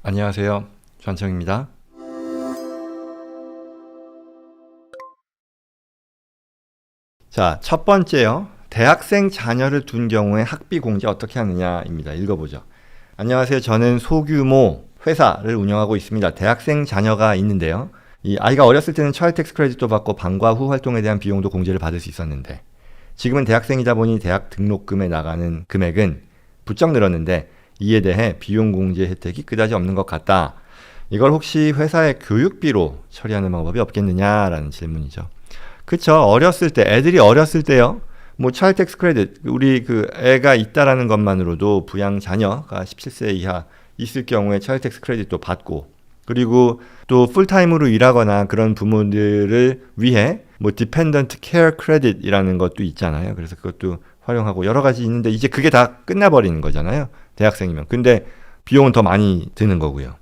안녕하세요. 전청입니다. 자, 첫 번째요. 대학생 자녀를 둔 경우에 학비 공제 어떻게 하느냐입니다. 읽어보죠. 안녕하세요. 저는 소규모 회사를 운영하고 있습니다. 대학생 자녀가 있는데요. 이 아이가 어렸을 때는 차일드 텍스 크레딧도 받고 방과 후 활동에 대한 비용도 공제를 받을 수 있었는데 지금은 대학생이다 보니 대학 등록금에 나가는 금액은 부쩍 늘었는데 이에 대해 비용 공제 혜택이 그다지 없는 것 같다. 이걸 혹시 회사의 교육비로 처리하는 방법이 없겠느냐라는 질문이죠. 그쵸. 어렸을 때, 애들이 어렸을 때요. 뭐 차일드 텍스 크레딧, 우리 그 애가 있다라는 것만으로도 부양 자녀가 17세 이하 있을 경우에 차일드 텍스 크레딧도 받고, 그리고 또 풀타임으로 일하거나 그런 부모들을 위해 뭐 디펜던트 케어 크레딧이라는 것도 있잖아요. 그래서 그것도 활용하고 여러 가지 있는데 이제 그게 다 끝나버리는 거잖아요. 대학생이면. 근데 비용은 더 많이 드는 거고요.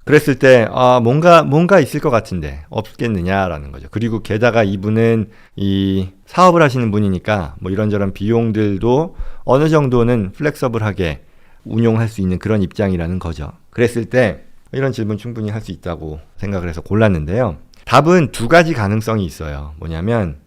그랬을 때 뭔가 있을 것 같은데 없겠느냐라는 거죠. 그리고 게다가 이분은 이 사업을 하시는 분이니까 뭐 이런저런 비용들도 어느 정도는 플렉서블하게 운용할 수 있는 그런 입장이라는 거죠. 그랬을 때 이런 질문 충분히 할 수 있다고 생각을 해서 골랐는데요. 답은 두 가지 가능성이 있어요. 뭐냐면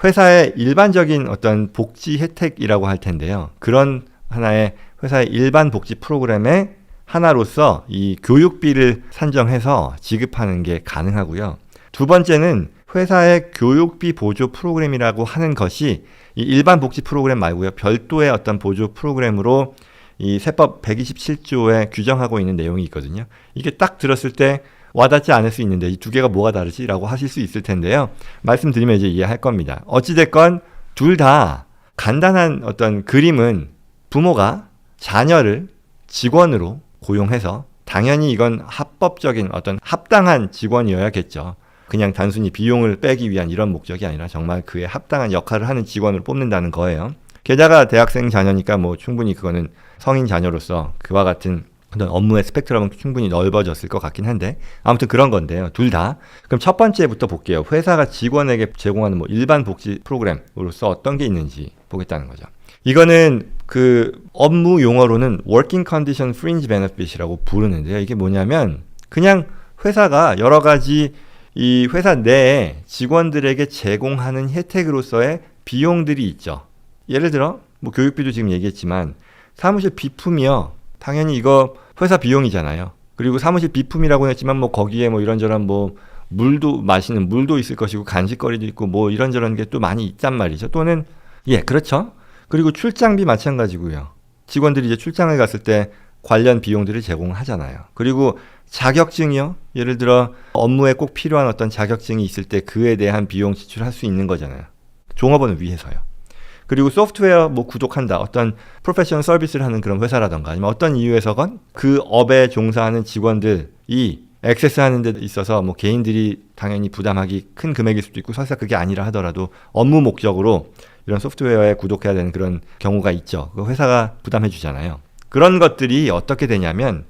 회사의 일반적인 어떤 복지 혜택이라고 할 텐데요. 그런 하나의 회사의 일반 복지 프로그램의 하나로서 이 교육비를 산정해서 지급하는 게 가능하고요. 두 번째는 회사의 교육비 보조 프로그램이라고 하는 것이 이 일반 복지 프로그램 말고요. 별도의 어떤 보조 프로그램으로 이 세법 127조에 규정하고 있는 내용이 있거든요. 이게 딱 들었을 때 와닿지 않을 수 있는데 이 두 개가 뭐가 다르지? 라고 하실 수 있을 텐데요. 말씀드리면 이제 이해할 겁니다. 어찌됐건 둘 다 간단한 어떤 그림은 부모가 자녀를 직원으로 고용해서 당연히 이건 합법적인 어떤 합당한 직원이어야겠죠. 그냥 단순히 비용을 빼기 위한 이런 목적이 아니라 정말 그에 합당한 역할을 하는 직원을 뽑는다는 거예요. 게다가 대학생 자녀니까 뭐 충분히 그거는 성인 자녀로서 그와 같은 어떤 업무의 스펙트럼은 충분히 넓어졌을 것 같긴 한데 아무튼 그런 건데요. 둘 다. 그럼 첫 번째부터 볼게요. 회사가 직원에게 제공하는 뭐 일반 복지 프로그램으로서 어떤 게 있는지 보겠다는 거죠. 이거는 그 업무 용어로는 Working Condition Fringe Benefit이라고 부르는데요. 이게 뭐냐면 그냥 회사가 여러 가지 이 회사 내에 직원들에게 제공하는 혜택으로서의 비용들이 있죠. 예를 들어 뭐 교육비도 지금 얘기했지만 사무실 비품이요. 당연히 이거 회사 비용이잖아요. 그리고 사무실 비품이라고 했지만 뭐 거기에 뭐 이런저런 뭐 물도 마시는 물도 있을 것이고 간식거리도 있고 뭐 이런저런 게 또 많이 있단 말이죠. 또는 그렇죠. 그리고 출장비 마찬가지고요. 직원들이 이제 출장을 갔을 때 관련 비용들을 제공하잖아요. 그리고 자격증이요. 예를 들어 업무에 꼭 필요한 어떤 자격증이 있을 때 그에 대한 비용 지출할 수 있는 거잖아요. 종업원을 위해서요. 그리고 소프트웨어 뭐 구독한다. 어떤 프로페셔널 서비스를 하는 그런 회사라던가 아니면 어떤 이유에서건 그 업에 종사하는 직원들이 액세스하는 데 있어서 뭐 개인들이 당연히 부담하기 큰 금액일 수도 있고 설사 그게 아니라 하더라도 업무 목적으로 이런 소프트웨어에 구독해야 되는 그런 경우가 있죠. 그 회사가 부담해 주잖아요. 그런 것들이 어떻게 되냐면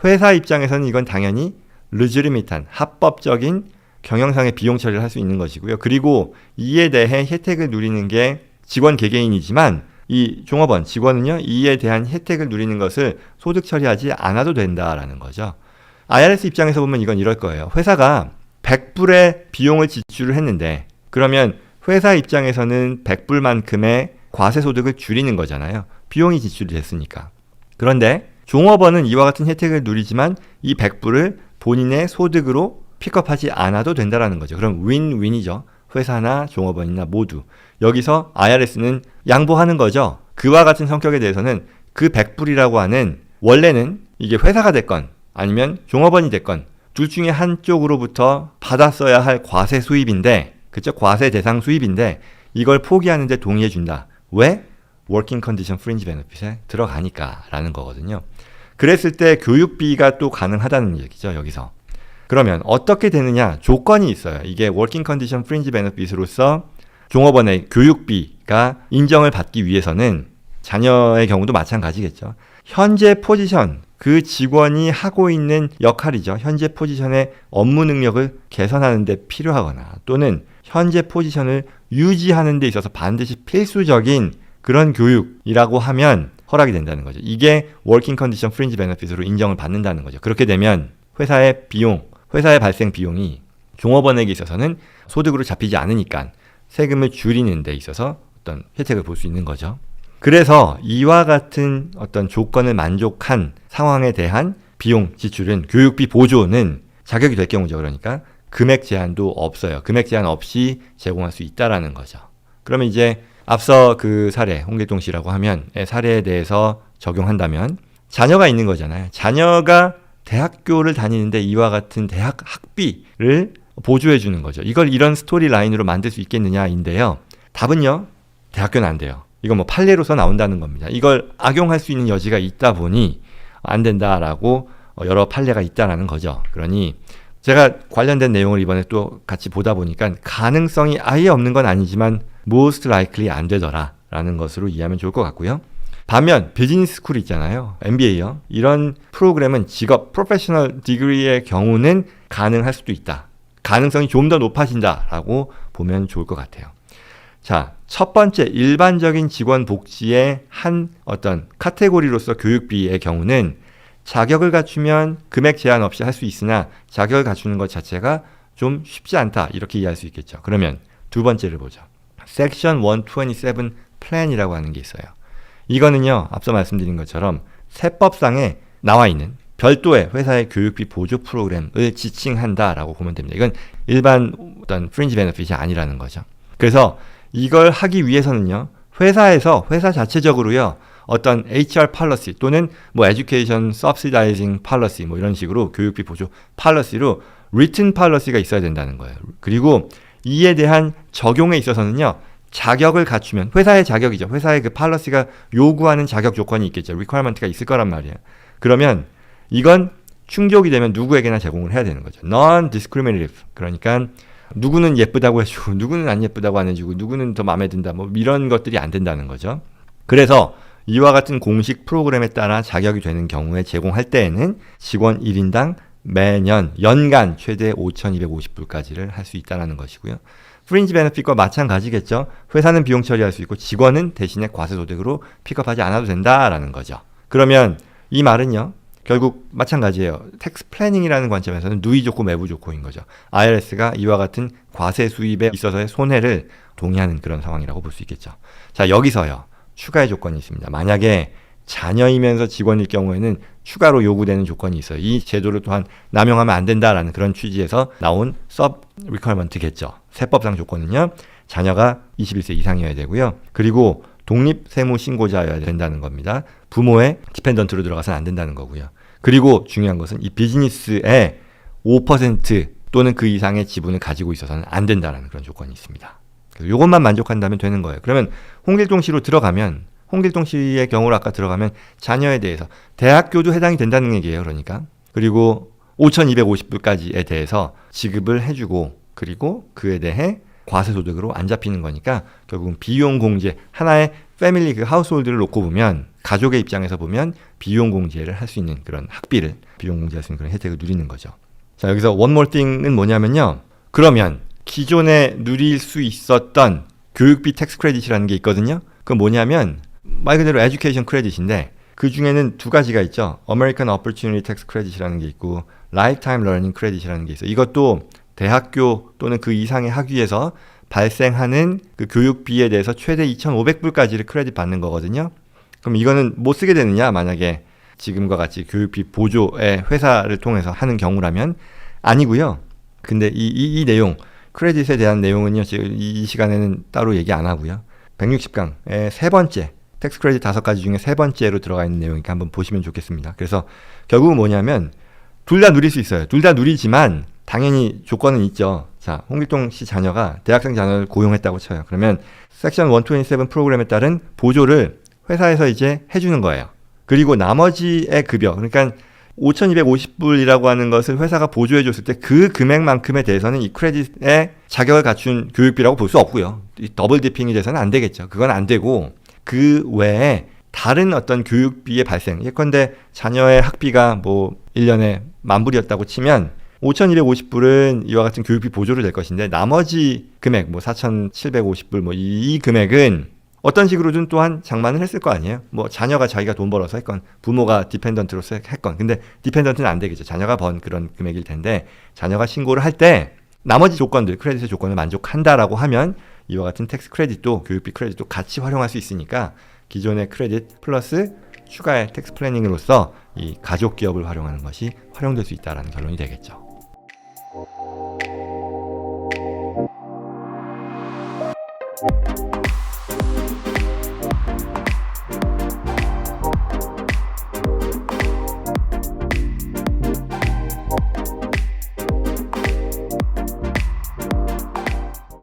회사 입장에서는 이건 당연히 legitimate 합법적인 경영상의 비용 처리를 할 수 있는 것이고요. 그리고 이에 대해 혜택을 누리는 게 직원 개개인이지만 이 종업원, 직원은요. 이에 대한 혜택을 누리는 것을 소득 처리하지 않아도 된다라는 거죠. IRS 입장에서 보면 이건 이럴 거예요. 회사가 100불의 비용을 지출을 했는데 그러면 회사 입장에서는 100불만큼의 과세소득을 줄이는 거잖아요. 비용이 지출이 됐으니까. 그런데 종업원은 이와 같은 혜택을 누리지만 이 100불을 본인의 소득으로 픽업하지 않아도 된다는 거죠. 그럼 윈윈이죠. 회사나 종업원이나 모두. 여기서 IRS는 양보하는 거죠. 그와 같은 성격에 대해서는 그 100불이라고 하는 원래는 이게 회사가 됐건 아니면 종업원이 됐건 둘 중에 한쪽으로부터 받았어야 할 과세 수입인데 그쵸? 과세 대상 수입인데 이걸 포기하는데 동의해 준다. 왜? Working Condition Fringe Benefit에 들어가니까 라는 거거든요. 그랬을 때 교육비가 또 가능하다는 얘기죠. 여기서. 그러면 어떻게 되느냐? 조건이 있어요. 이게 Working Condition Fringe Benefit으로서 종업원의 교육비가 인정을 받기 위해서는 자녀의 경우도 마찬가지겠죠. 현재 포지션, 그 직원이 하고 있는 역할이죠. 현재 포지션의 업무 능력을 개선하는 데 필요하거나 또는 현재 포지션을 유지하는 데 있어서 반드시 필수적인 그런 교육이라고 하면 허락이 된다는 거죠. 이게 워킹 컨디션 프린지 베네핏으로 인정을 받는다는 거죠. 그렇게 되면 회사의 비용, 회사의 발생 비용이 종업원에게 있어서는 소득으로 잡히지 않으니까 세금을 줄이는 데 있어서 어떤 혜택을 볼 수 있는 거죠. 그래서 이와 같은 어떤 조건을 만족한 상황에 대한 비용 지출은 교육비 보조는 자격이 될 경우죠. 그러니까 금액 제한도 없어요. 금액 제한 없이 제공할 수 있다라는 거죠. 그러면 이제 앞서 그 사례, 홍길동 씨라고 하면 사례에 대해서 적용한다면 자녀가 있는 거잖아요. 자녀가 대학교를 다니는데 이와 같은 대학 학비를 보조해 주는 거죠. 이걸 이런 스토리 라인으로 만들 수 있겠느냐인데요. 답은요. 대학교는 안 돼요. 이건 뭐 판례로서 나온다는 겁니다. 이걸 악용할 수 있는 여지가 있다 보니 안 된다라고 여러 판례가 있다라는 거죠. 그러니 제가 관련된 내용을 이번에 또 같이 보다 보니까 가능성이 아예 없는 건 아니지만 most likely 안 되더라라는 것으로 이해하면 좋을 것 같고요. 반면 비즈니스 스쿨 있잖아요. MBA요. 이런 프로그램은 직업, 프로페셔널 디그리의 경우는 가능할 수도 있다. 가능성이 좀 더 높아진다라고 보면 좋을 것 같아요. 자, 첫 번째 일반적인 직원 복지의 한 어떤 카테고리로서 교육비의 경우는 자격을 갖추면 금액 제한 없이 할 수 있으나 자격을 갖추는 것 자체가 좀 쉽지 않다. 이렇게 이해할 수 있겠죠. 그러면 두 번째를 보죠. 섹션 127 플랜이라고 하는 게 있어요. 이거는요. 앞서 말씀드린 것처럼 세법상에 나와 있는 별도의 회사의 교육비 보조 프로그램을 지칭한다라고 보면 됩니다. 이건 일반 어떤 프린지 베네핏이 아니라는 거죠. 그래서 이걸 하기 위해서는요. 회사에서 회사 자체적으로요. 어떤 HR policy 또는 뭐 education subsidizing policy 뭐 이런 식으로 교육비 보조 policy로 written policy가 있어야 된다는 거예요. 그리고 이에 대한 적용에 있어서는요. 자격을 갖추면 회사의 자격이죠. 회사의 그 policy가 요구하는 자격 조건이 있겠죠. requirement가 있을 거란 말이에요. 그러면 이건 충족이 되면 누구에게나 제공을 해야 되는 거죠. non-discriminative. 그러니까 누구는 예쁘다고 해주고 누구는 안 예쁘다고 안 해주고 누구는 더 마음에 든다. 뭐 이런 것들이 안 된다는 거죠. 그래서 이와 같은 공식 프로그램에 따라 자격이 되는 경우에 제공할 때에는 직원 1인당 매년 연간 최대 5,250불까지를 할 수 있다는 것이고요. 프린지 베네핏과 마찬가지겠죠. 회사는 비용 처리할 수 있고 직원은 대신에 과세소득으로 픽업하지 않아도 된다라는 거죠. 그러면 이 말은요. 결국 마찬가지예요. 텍스 플래닝이라는 관점에서는 누이 좋고 매부 좋고인 거죠. IRS가 이와 같은 과세 수입에 있어서의 손해를 동의하는 그런 상황이라고 볼 수 있겠죠. 자, 여기서요. 추가의 조건이 있습니다. 만약에 자녀이면서 직원일 경우에는 추가로 요구되는 조건이 있어요. 이 제도를 또한 남용하면 안 된다라는 그런 취지에서 나온 sub requirement겠죠. 세법상 조건은요. 자녀가 21세 이상이어야 되고요. 그리고 독립세무신고자여야 된다는 겁니다. 부모의 디펜던트로 들어가서는 안 된다는 거고요. 그리고 중요한 것은 이 비즈니스의 5% 또는 그 이상의 지분을 가지고 있어서는 안 된다는 그런 조건이 있습니다. 그래서 이것만 만족한다면 되는 거예요. 그러면 홍길동 씨로 들어가면 홍길동 씨의 경우로 아까 들어가면 자녀에 대해서 대학교도 해당이 된다는 얘기예요. 그러니까. 그리고 5,250불까지에 대해서 지급을 해주고 그리고 그에 대해 과세소득으로 안 잡히는 거니까 결국은 비용공제 하나의 패밀리 그 하우스홀드를 놓고 보면 가족의 입장에서 보면 비용공제를 할 수 있는 그런 학비를 비용공제할 수 있는 그런 혜택을 누리는 거죠. 자, 여기서 one more thing은 뭐냐면요. 그러면 기존에 누릴 수 있었던 교육비 텍스 크레딧이라는 게 있거든요. 그건 뭐냐면 말 그대로 에듀케이션 크레딧인데 그 중에는 두 가지가 있죠. American Opportunity Tax Credit이라는 게 있고 Lifetime Learning Credit이라는 게 있어요. 이것도 대학교 또는 그 이상의 학위에서 발생하는 그 교육비에 대해서 최대 2,500불까지를 크레딧 받는 거거든요. 그럼 이거는 못 쓰게 되느냐? 만약에 지금과 같이 교육비 보조의 회사를 통해서 하는 경우라면 아니고요. 근데 이 내용, 크레딧에 대한 내용은요. 지금 이 시간에는 따로 얘기 안 하고요. 160강의 세 번째, 텍스 크레딧 5가지 중에 세 번째로 들어가 있는 내용이니까 한번 보시면 좋겠습니다. 그래서 결국은 뭐냐면 둘 다 누릴 수 있어요. 둘 다 누리지만 당연히 조건은 있죠. 자, 홍길동 씨 자녀가 대학생 자녀를 고용했다고 쳐요. 그러면 섹션 127 프로그램에 따른 보조를 회사에서 이제 해주는 거예요. 그리고 나머지의 급여, 그러니까 5,250불이라고 하는 것을 회사가 보조해 줬을 때 그 금액만큼에 대해서는 이 크레딧에 자격을 갖춘 교육비라고 볼 수 없고요. 이 더블 디핑이 돼서는 안 되겠죠. 그건 안 되고 그 외에 다른 어떤 교육비의 발생, 예컨대 자녀의 학비가 뭐 1년에 10,000불이었다고 치면 5,250불은 이와 같은 교육비 보조를 될 것인데 나머지 금액 뭐 4,750불 뭐 이 금액은 어떤 식으로든 또한 장만을 했을 거 아니에요. 뭐 자녀가 자기가 돈 벌어서 했건 부모가 디펜던트로서 했건. 근데 디펜던트는 안 되겠죠. 자녀가 번 그런 금액일 텐데 자녀가 신고를 할 때 나머지 조건들, 크레딧의 조건을 만족한다라고 하면 이와 같은 텍스 크레딧도 교육비 크레딧도 같이 활용할 수 있으니까 기존의 크레딧 플러스 추가의 텍스 플래닝으로서 이 가족 기업을 활용하는 것이 활용될 수 있다는 결론이 되겠죠.